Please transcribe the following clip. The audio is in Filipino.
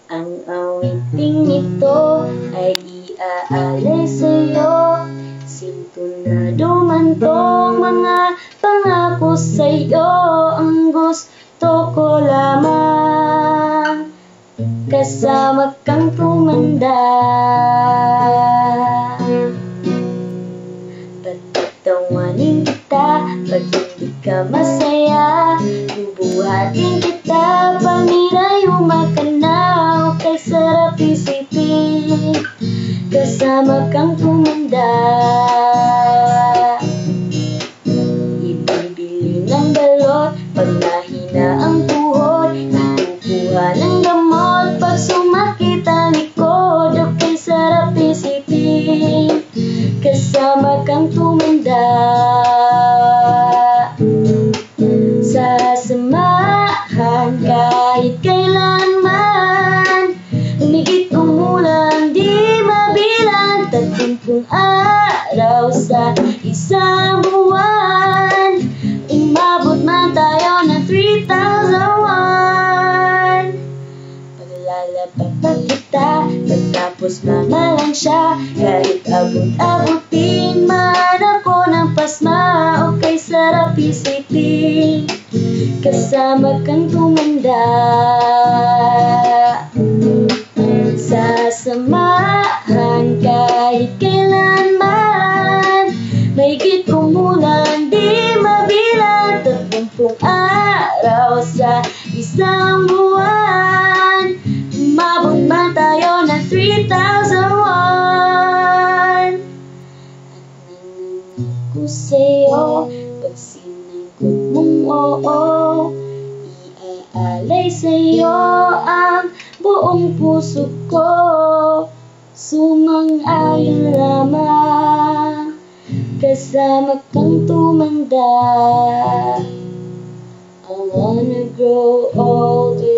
Ang awiting ito ay iaalay sa'yo. Sintunado man tong mga pangako sa'yo. Ang gusto ko lamang kasama kang tumanda. Patatawanin kita pag hindi ka masaya. Bubuhatin kita pag nirayuma ka na. Okay, sarap isipin kasama kang tumanda. Ibibili ng balot pag nahina ang tuhod. Ikukuha ng gamot pag sumakit ang likod. Okay, sarap isipin kasama kang tumanda. Sasamahan kahit kailanman. Umigit umulan, di mabilang. 30 araw sa isang buwan. Umabot man tayo ng 3,001. Paglalapatan kita, pagtapos mamalang siya. Kahit abot-abutin man ako ng pasma. Okay, sarap isipin kasama kang tumanda. Sasamahan kahit kailanman. Mahigit umulan, di mabilang. 30 araw sa isang buwan. Umabot man tayo ng 3,001. At nangako sa'yo pag sinagot mong oo, iaalay sa'yo ang buong puso ko. Sumang-ayon lamang kasama kang tumanda. I wanna grow older.